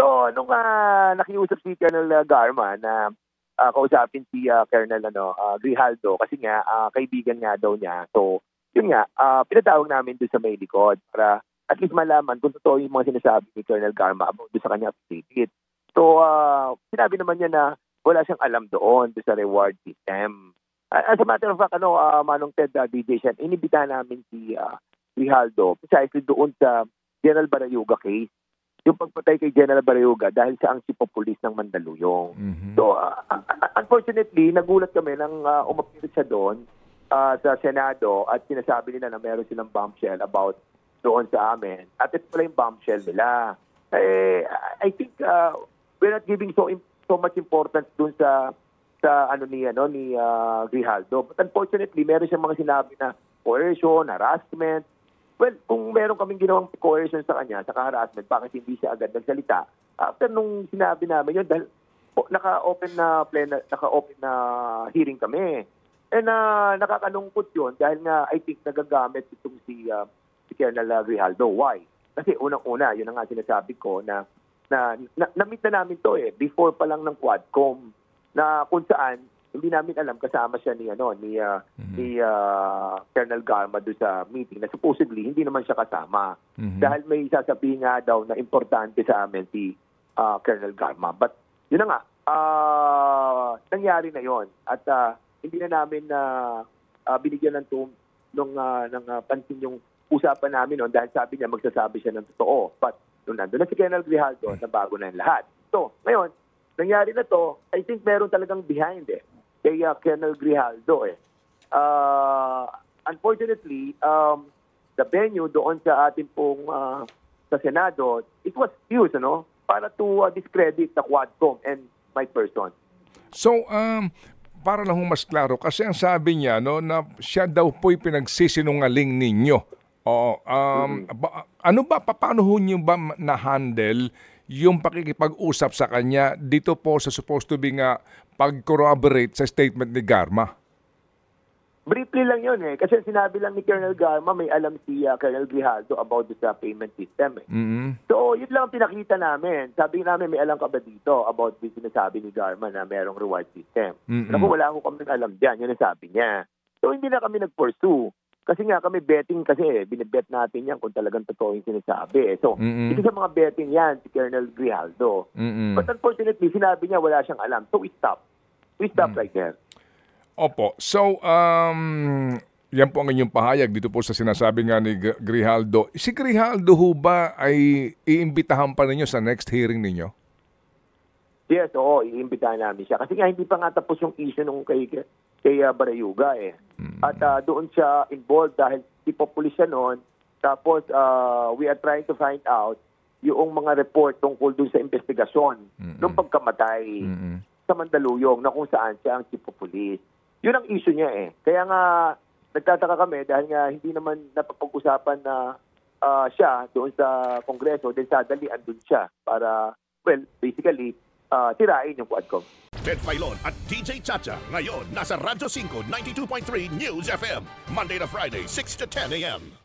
So, nung nakiusap si Colonel Garma na kausapin si Colonel Grijaldo kasi nga kaibigan nga daw niya. So, yun nga, pinatawag namin doon sa may likod para at least malaman kung totoo yung mga sinasabi ni Colonel Garma about doon sa kanyang affidavit. So, sinabi naman niya na wala siyang alam doon sa reward system. As a matter of fact, Manong Ted, DJ Shen, inibitahan namin si Grijaldo precisely doon sa General Barayuga case. Yung pagpatay kay General Barayuga dahil siya ang chief of police ng Mandaluyong. So, unfortunately, nagulat kami nang umapilit siya doon sa Senado at sinasabi nila na meron silang bombshell about doon sa amin. At ito pala yung bombshell nila. I think we're not giving so much importance doon sa ni Grijaldo. But unfortunately, meron siyang mga sinabi na coercion, harassment. Well, kung meron kaming ginawang coercion sa kanya, sa harassment, bakit hindi siya agad nagsalita? After nung sinabi namin yun, dahil naka-open na hearing kami. And nakakalungkot yun dahil nga I think nagagamit itong si Colonel Grijaldo. Why? Kasi unang-una, yun ang nga sinasabi ko na na-meet na namin to before pa lang ng Quadcom na kung saan hindi namin alam kasama siya ni Colonel Garma doon sa meeting na supposedly hindi naman siya kasama dahil may sasabihin nga daw na importante sa amin si Colonel Garma. But yun na nga, nangyari na yon at hindi na namin binigyan ng pansin yung usapan namin noon dahil sabi niya magsasabi siya ng totoo. But nung nandun na si Colonel Grijaldo, nabago na yung lahat. So, ngayon, nangyari na to, I think meron talagang behind kay Colonel Grijaldo. Unfortunately, the venue doon sa ating pong sa Senado, it was used para to discredit the Quadcom and my person. So, para lang mas klaro, kasi ang sabi niya na siya daw po'y pinagsisinungaling ninyo. Paano ho niyo ba na-handle yung pakikipag-usap sa kanya dito po sa supposed to be nga pag-corroborate sa statement ni Garma? Briefly lang yun kasi sinabi lang ni Colonel Garma may alam si Colonel Grijaldo about the payment system. So yun lang ang pinakita namin. Sabi namin may alam ka ba dito about the sinasabi ni Garma na merong reward system. Naku, wala ko kami alam dyan, yun ang sabi niya. So hindi na kami nag-pursue. Kasi nga kami betting binibet natin yan kung talagang totoo yung sinasabi. So, ito sa mga betting yan, si Colonel Grijaldo. But unfortunately, sinabi niya wala siyang alam. So, we stop. We stop right there. Opo. So, yan po ang inyong pahayag dito po sa sinasabi nga ni Grijaldo. Si Grijaldo ho ba ay iimbitahan pa ninyo sa next hearing ninyo? Yes, oo. Iimbitahan namin siya. Kasi nga hindi pa nga tapos yung issue nung kay Barayuga At doon siya involved dahil chief of police siya noon. Tapos we are trying to find out yung mga report tungkol doon sa investigasyon ng pagkamatay sa Mandaluyong na kung saan siya ang chief of police. Yun ang issue niya Kaya nga nagtataka kami dahil nga hindi naman napapag-usapan na siya doon sa Kongreso dahil sadali andun siya para, basically, tirain yung Quadcom. Ted Filon at DJ Chacha. Ngayon, nasa Radyo 5, 92.3 News FM. Monday to Friday, 6 to 10 a.m.